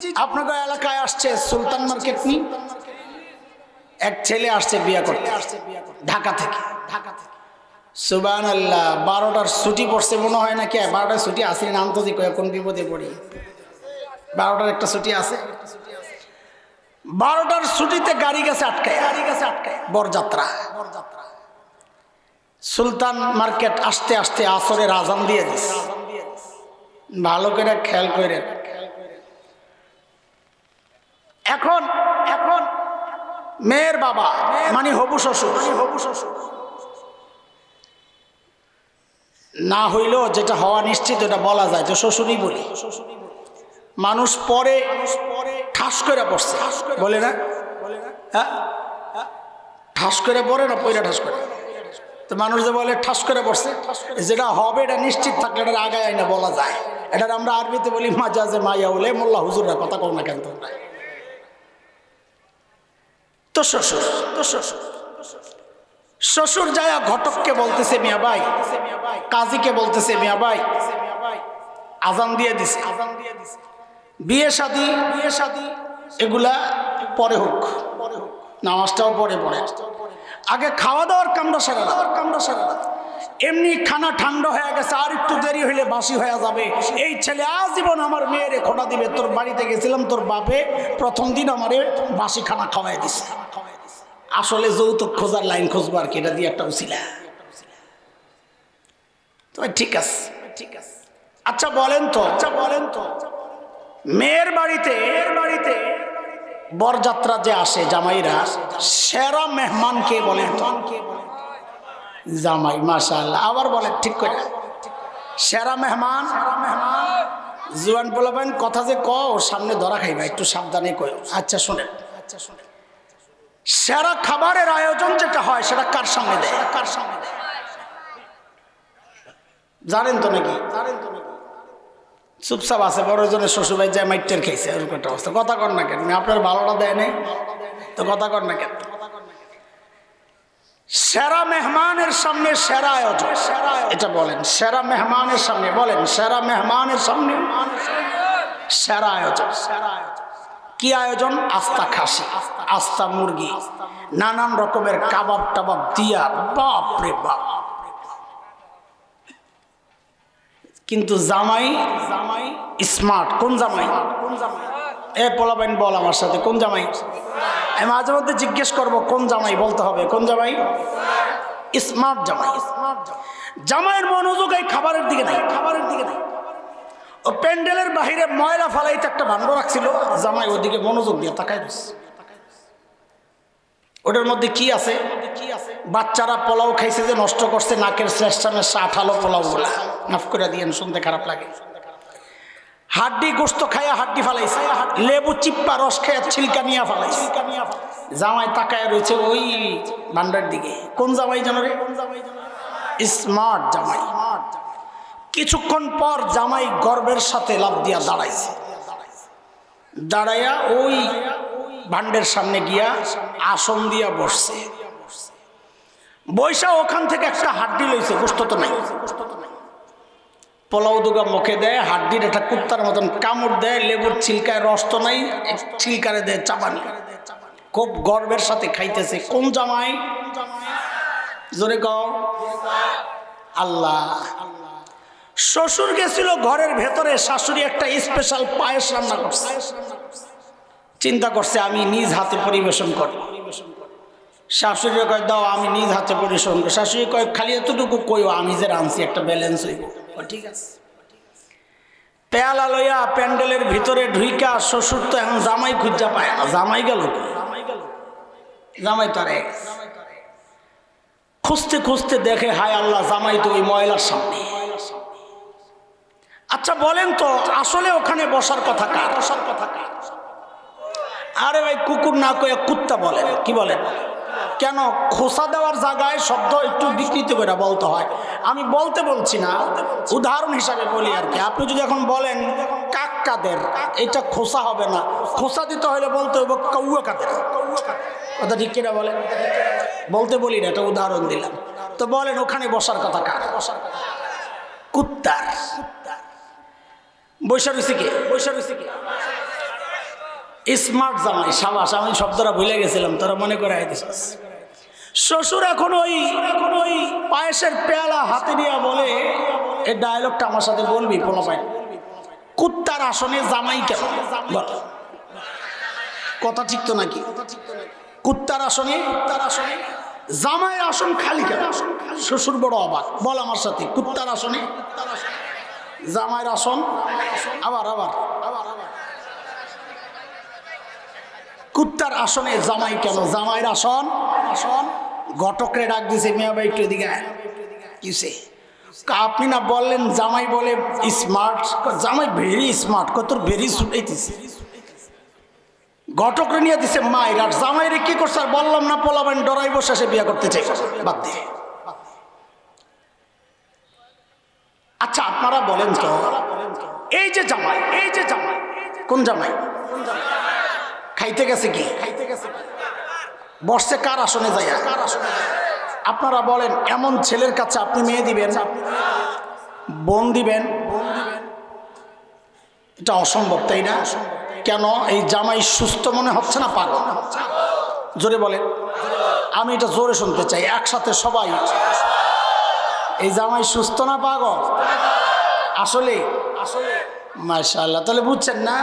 আপনাদের এলাকায় আসছে সুলতান মার্কেট নি এক ছেলে আসছে বিয়ে করতে ঢাকা থেকে সুবহানাল্লাহ 12টার ছুটি পড়ছে মনে হয় নাকি 12টার ছুটি আসেনি নাম তো দেখো কোন বিপদে পড়ি 12টার একটা ছুটি আছে 12টার ছুটিতে গাড়ি গেছে আটকায় বরযাত্রা সুলতান মার্কেট আসতে আসতে আসরের আজান দিয়ে দিছে ভালো করে খেয়াল করে এখন এখন মেয়ের বাবা মানে হবু শ্বশুর না হইলেও যেটা হওয়া নিশ্চিত এটা বলা যায় তো শ্বশুরই বলি মানুষ পরে ঠাস করে পড়ছে বলে না হ্যাঁ ঠাস করে পড়ে না পয়লা ঠাস করে তো মানুষ যে বলে ঠাস করে পড়ছে যেটা হবে এটা নিশ্চিত থাকলে এটা আগায় আইনা বলা যায় এটা আমরা আরবিতে বলি মাজাজে মাইয়া বলে মোল্লা হুজুররা কথা কও না কেন তোমরা তো শ্বশুর যায় ঘটককে বলতেছে মিয়া ভাই কাজীকে বলতেছে মিয়া ভাই আজান দিয়ে দিছে বিয়ে শাদী এগুলা পরে হোক নামাজটাও পরে পড়ে আগে খাওয়া দাওয়ার কামড়া সারা এমনি খানা ঠান্ডা হয়ে গেছে আর একটু দেরি হইলে বাসি হয়ে যাবে এই ছেলে আজীবন আমার মেয়েরে খোটা দিবে তোর বাড়িতে গেছিলাম তোর বাপে প্রথম দিন আমারে বাসি খানা খাওয়াই দিছে আসলে যৌতুক খোঁজার লাইন খুঁজবো আর কি এটা দিয়ে একটা উছিলা তো ঠিক আছে আচ্ছা বলেন তো মেয়ের বাড়িতে বরযাত্রা যে আসে জামাইরা সেরা মেহমান কে বলেন তো জামাই মাশাআল্লাহ আবার বলেন ঠিক করে সেরা মেহমান জুয়ান পোলাবেন কথা যে কও সামনে ধরা খাইবা একটু সাবধানে কই আচ্ছা শোনেন সেরা খাবারের আয়োজন যেটা হয় সেটা কার সামনে দেয় জানেন তো নাকি চুপচাপ আছে বড়জনের শ্বশুরবাই যায় মাইটের খাইছে এরকম একটা অবস্থা কথা কর না কেন আপনার ভালোটা দেয় নাই তো কথা কর না কেন সেরা মেহমানের সামনে সেরা আয়োজন এটা বলেন সেরা মেহমানের সামনে বলেন সেরা মেহমানের সামনে সেরা আয়োজন কি আয়োজন আস্তা খাসি আস্তা মুরগি নানান রকমের কাবাব টাবাব দিয়া বাপ রে বাপ কিন্তু জামাই স্মার্ট কোন জামাই এ পোলাবেন বল আমার সাথে কোন জামাই আমি মাঝে মধ্যে জিজ্ঞেস করবো কোন জামাই বলতে হবে কোন জামাই স্মার্ট জামাইয়ের মনোযোগ এই খাবারের দিকে নাই ও প্যান্ডেলের বাহিরে ময়লা ফালাইতে একটা ভাণ্ড রাখছিল জামাই ওদিকে মনোযোগ দিয়ে তাকাই দিচ্ছে ওটার মধ্যে কি আছে বাচ্চারা পোলাও খাইছে যে নষ্ট করছে নাকের শেষটানে আঠালো পোলাও গুলা মাফ করে দিয়েন শুনতে খারাপ লাগে হাড্ডি গোস্ত খাইয়া হাড্ডি ফালাইছে লেবু চিপ্পা রস খাইয়া ছিলকা নিয়ে ফালাইছে জামাই তাকায় রয়েছে ওই ভান্ডার দিকে কোন জামাই জানো রে স্মার্ট জামাই কিছুক্ষণ পর জামাই গর্বের সাথে লাফ দিয়া দাঁড়াইয়া ওই ভান্ডের সামনে গিয়া আসন দিয়া বসছে বৈশা ওখান থেকে একটা হাড্ডি লইছে গোস্ত তো নাই পোলাও দুগা মুখে দেয় হাড্ডির একটা কুত্তার মতন কামড় দেয় লেবুর ছিলকায় রস তো নাই ছিলকারে দেয় চাবানি খুব গর্বের সাথে খাইতেছে কোন জামাই জোরে কও আল্লাহ শ্বশুর গেছিল ঘরের ভেতরে শাশুড়ি একটা স্পেশাল পায়েস রান্না করছে চিন্তা করছে আমি নিজ হাতে পরিবেশন করি শাশুড়ি কয় দাও আমি নিজ হাতে পরিবেশন করি শাশুড়ি কয় খালি এতটুকু কইও আমি যে রাঁধছি একটা ব্যালেন্স হইব ঠিক আছে পেয়ালা লইয়া প্যান্ডেলের ভিতরে ঢুইকা শ্বশুর তো এখন জামাই খুঁজা পায় না জামাই গেল জামাই তারে খুঁজতে দেখে হায় আল্লাহ জামাই তো ওই ময়লার সামনে আচ্ছা বলেন তো আসলে ওখানে বসার কথা কার আরে ভাই কুকুর না কয়ে কুত্তা বলেন কি বলেন কেন খোসা দেওয়ার জায়গায় শব্দ একটু বিকৃত করে বলতে হয় আমি বলছি না উদাহরণ হিসাবে বলি আর কি আপনি যদি এখন বলেন কাক কাদের এটা খোসা হবে না খোসা দিতে হলে বলতে হবে কাউয়া কাদের কথা ঠিক কিনা বলেন বলতে বলি না এটা উদাহরণ দিলাম তো বলেন ওখানে বসার কথা কার কুত্তার বৈশা রয়েছে কে স্মার্ট জামাই, সাবাস, আমি শব্দটা ভুলে গেছিলাম, তোরা মনে করে আইতেছিস। শ্বশুর এখন ওই পায়েসের পেয়ালা হাতে নিয়ে বলে, এই ডায়লগটা আমার সাথে বলবি পোলাপাই, কুত্তার আসনে জামাই কেন? কথা ঠিক তো নাকি? কুত্তার আসনে জামাইয়ের আসন খালি কেন? শ্বশুর বড় অবাক, বল আমার সাথে, কুত্তার আসনে জামাইয়ের আসন, আবার কুত্তার আসনে জামাই কেন? জামাইয়ের আসন ঘটকরে ডাক দিছে, মিয়া ভাই একটু এদিকে কিসে? আপনি না বললেন জামাই বলে স্মার্ট? জামাই ভেরি স্মার্ট, কত ভেরি ছুটাইতেছে। ঘটকরে নিয়ে দিছে মায়ের, আর জামাইরে কি করছে আর বললাম না, পোলাবেন ডরাই বসে সে বিয়ে করতে চাই, বাদ দিয়ে। আচ্ছা আপনারা বলেন তো, এই যে জামাই কোন জামাই? খাইতে গেছে কি? বসছে কার আসনে যায়? আপনারা বলেন, এমন ছেলের কাছে আপনি মেয়ে দিবেন, বোন দিবেন? এটা অসম্ভব, তাই না? কেন? এই জামাই সুস্থ মনে হচ্ছে না পাগল? জোরে বলেন, আমি এটা জোরে শুনতে চাই একসাথে সবাই। এই জামাই সুস্থ না পাগল? আসলে মাশাআল্লাহ। তাহলে বুঝছেন না?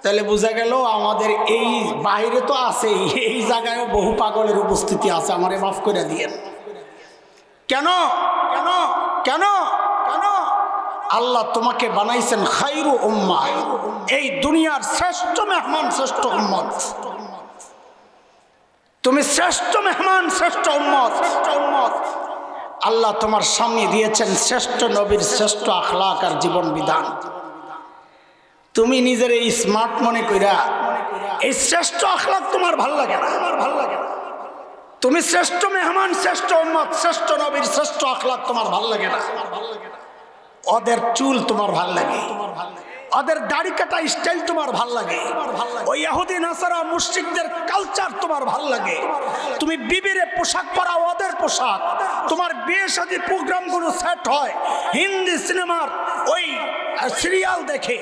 তাহলে বোঝা গেল আমাদের এই বাইরে তো আছে, এই জায়গায়ও বহু পাগলের উপস্থিতি আছে। আমারে মাফ করে দিয়েন। কেন? আল্লাহ তোমাকে বানাইছেন খায়রু উম্মাহ, এই দুনিয়ার শ্রেষ্ঠ মেহমান, শ্রেষ্ঠ উম্মত। তুমি শ্রেষ্ঠ মেহমান, শ্রেষ্ঠ উম্মত। আল্লাহ তোমার সামনে দিয়েছেন শ্রেষ্ঠ নবীর শ্রেষ্ঠ আখলাক আর জীবন বিধান। তুমি নিজের এই স্মার্ট মনে কইরা এই শ্রেষ্ঠ আখলাক তোমার ভাল লাগে না? তুমি শ্রেষ্ঠ মেহমান, শ্রেষ্ঠ উম্মত, শ্রেষ্ঠ নবীর শ্রেষ্ঠ আখলাক তোমার ভাল লাগে না? ওদের চুল তোমার ভাল লাগে, ওদের দাড়ি কাটা স্টাইল তোমার ভাল লাগে, ওই ইহুদি নাসারা মুশরিকদের কালচার তোমার ভাল লাগে। তুমি বিবিরে পোশাক পরাও ওদের পোশাক, তোমার বিয়ে শাদী প্রোগ্রামগুলো সেট হয় হিন্দি সিনেমার ওই সিরিয়াল দেখে।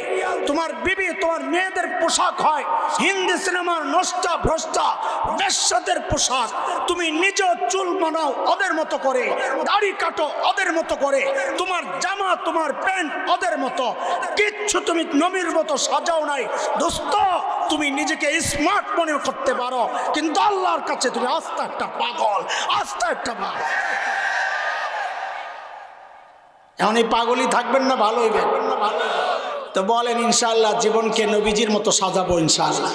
তোমার বিবি, তোমার মেয়েদের পোশাক হয় হিন্দি সিনেমার নষ্টা ভ্রষ্টা বেশ্যাদের পোশাক। তুমি নিজেও চুল বানাও ওদের মতো করে, দাড়ি কাটো ওদের মতো করে, তোমার জামা তোমার প্যান্ট ওদের মতো, কিচ্ছু তুমি নবীর মতো সাজাও নাই। দোস্ত, তুমি নিজেকে স্মার্ট মনে করতে পারো, কিন্তু আল্লাহর কাছে তুমি আস্তা একটা পাগল, আস্তা একটা পাগল। এখন এই পাগলই থাকবেন না ভালো হইবেন? তো বলেন ইনশাআল্লাহ জীবনকে নবীজির মতো সাজাবো ইনশাআল্লাহ।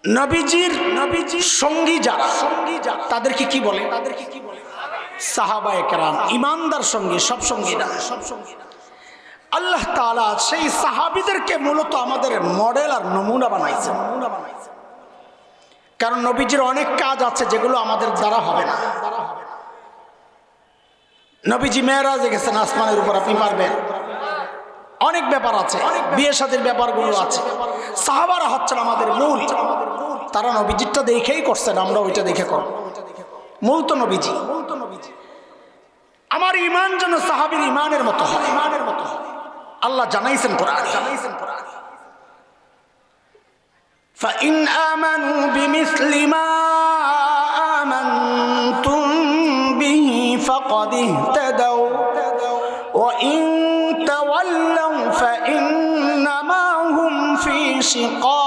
নবীজির সঙ্গী যারা তাদেরকে কি বলে? সাহাবায়ে কেরাম, ইমানদার সঙ্গী, সব সঙ্গী না। আল্লাহ তাআলা সেই সাহাবীদেরকে মূলত আমাদের মডেল আর নমুনা বানাইছেন। কারণ নবীজির অনেক কাজ আছে যেগুলো আমাদের দ্বারা হবে না। নবীজি মেরাজে গেছেন আসমানের উপর, আপনি পারবেন? অনেক ব্যাপার আছে, বিয়ে শাদীর ব্যাপারগুলো আছে। সাহাবারা হচ্ছেন আমাদের মূল, তারা নবীজিরটা দেখেই করছেন, আমরা ওইটা দেখে করব। মূল তো নবীজি। আমার ঈমান যেন সাহাবীর ঈমানের মতো হয়, আল্লাহ জানাইছেন কোরআনে। فَإِنْ آمَنُوا بِمِثْلِ مَا آمَنْتُمْ بِهِ فَقَدِ اهْتَدَوْا وَإِنْ تَوَلَّوْا فَإِنَّمَا هُمْ فِي شِقَاقٍ।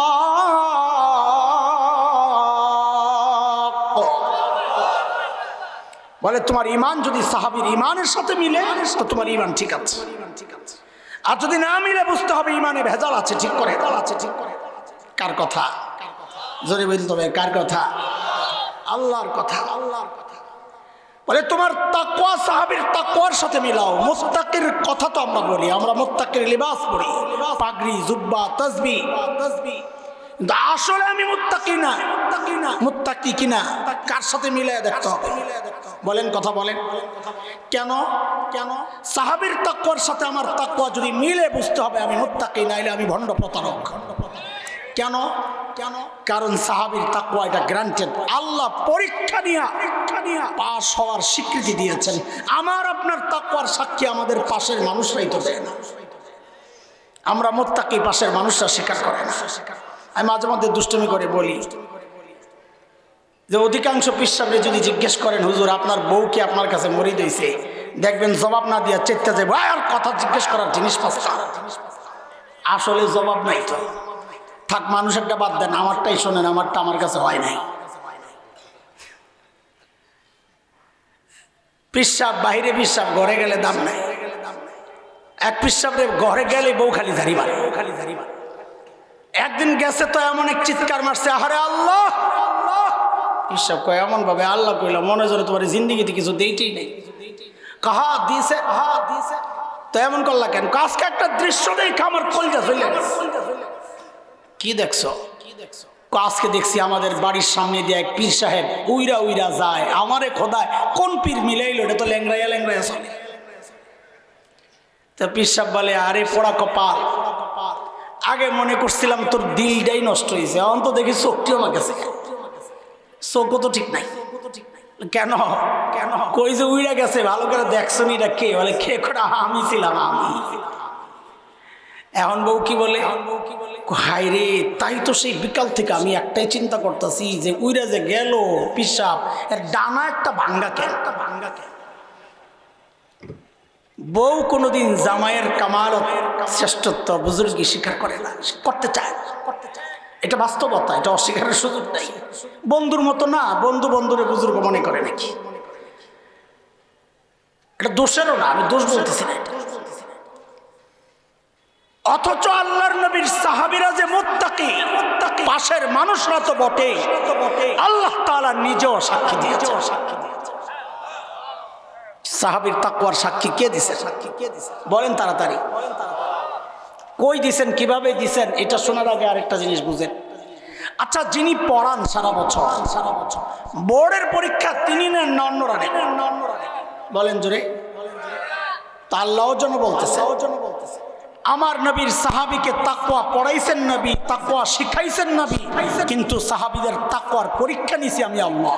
বলে তোমার ঈমান যদি সাহাবীর ঈমানের সাথে মিলে তো তোমার ঈমান ঠিক আছে, আর যদি না মিলে বুঝতে হবে ঈমানে ভেজাল আছে, ঠিক করে। কার কথা? জোরে বলতে হবে, কার কথা? আল্লাহর কথা। বলে তোমার তাকওয়া সাহাবীর তাকওয়ার সাথে মিলাও। মুত্তাকির কথা তো আমরা বলি, আমরা মুত্তাকির লিবাস পরি, পাগড়ি, জুব্বা, তাসবিহ। আসলে আমি মুত্তাকি না, মুত্তাকি কিনা কার সাথে মিলায় দেখতে হবে। বলেন, কথা বলেন। কেন? সাহাবীর তাকওয়ার সাথে আমার তাকওয়া যদি মিলে বুঝতে হবে আমি মুত্তাকি, নাইলে আমি ভণ্ড প্রতারক। কেন? কারণ সাহাবীর তাকওয়া এটা গ্রান্টেড। আল্লাহ পরীক্ষা নিয়ে পাস হওয়ার স্বীকৃতি দিয়েছেন। আমার আপনার তাকওয়ার সাক্ষী আমাদের পাশের মানুষরাই তো দেয় না। আমরা মুত্তাকি পাশের মানুষরা স্বীকার করে না। আমি মাঝে মধ্যে দুষ্টুমি করে বলি যে অধিকাংশ পিসাবরে যদি জিজ্ঞেস করেন হুজুর আপনার বউ কি আপনার কাছে মরি দিয়েছে, দেখবেন জবাব না দিয়া চেতে যাবে আর কথা জিজ্ঞেস করার জিনিস পাচ্ছে, আসলে জবাব নাই। তো থাক, মানুষেরটা বাদ দেন, আমারটাই শোনেন, আমারটা আমার কাছে হয় নাই। পিসাব বাহিরে, পিসাব ঘরে গেলে দাম নাই। এক পিসাবরে ঘরে গেলে বউ খালি ধারি মারে। একদিন গেছে তো এমন এক চিৎকার মারছে, আহারে আল্লাহ। পিসাব কয় এমন ভাবে আল্লাহ কইলা মনে জোরে তোমার জিন্দিগিতে কিছু দেইটেই নেই। কাহা দিছে তো এমন করলা কেন? আজকে একটা দৃশ্য দেখে আমার কলজা চলে গেছে। কি দেখছো? আজকে দেখছি আমাদের বাড়ির সামনে দিয়ে এক পীর সাহেব উইরা উইরা যায়। আমারে খোদায় কোন পীর মিলাইলো, এটা তো ল্যাংড়াইয়া ল্যাংড়াইয়া চলে। তা পীর সাহেব বলে আরে পোড়া কপাল, আগে মনে করছিলাম তোর দিলটাই নষ্ট হয়েছে, এখন তো দেখি চোখটিও আমার কাছে, চোখও তো ঠিক নাই। কেন কেন কই যে উইরা গেছে, ভালো করে দেখছো নি এটা কে? বলে কে করা? আমি ছিলাম, আমি। এখন বউ কি বলে? হাই রে, তাই তো সেই বিকাল থেকে আমি একটাই চিন্তা করতেছি যে উইরা যে গেল পিসাব, এর ডানা একটা ভাঙ্গা কেন? বউ কোনোদিন জামাইয়ের কামাল শ্রেষ্ঠত্ব বুজুর্গি স্বীকার করে না, করতে চায়। এটা বাস্তবতা, এটা অস্বীকারের সুযোগ নাই। বন্ধুর মতো না, বন্ধু বন্ধুরে বুজুর্গ মনে করে নাকি? এটা দোষেরও না, আমি দোষ বলতেছি না। অথচ আল্লাহর নবীর সাহাবীরা যে মুত্তাকি, পাশের মানুষরা তো বটে, আল্লাহ তাআলা নিজেও সাক্ষী দিয়েছে। সাহাবীর তাকওয়ার সাক্ষী কে দিছে? বলেন তাড়াতাড়ি, কই দিছেন, কিভাবে দিছেন? এটা শোনার আগে আরেকটা জিনিস বুঝেন। আচ্ছা, যিনি পড়ান সারা বছর, বোর্ডের পরীক্ষা তিনি নেন না অন্যরা নেন? বলেন জোরে। তা আল্লাহর জন্য বলতেছে, আমার নবীর সাহাবীকে তাকওয়া পড়াইছেন নবী, তাকওয়া শিখাইছেন নবী, কিন্তু সাহাবীদের তাকওয়ার পরীক্ষা নিছি আমি আল্লাহ।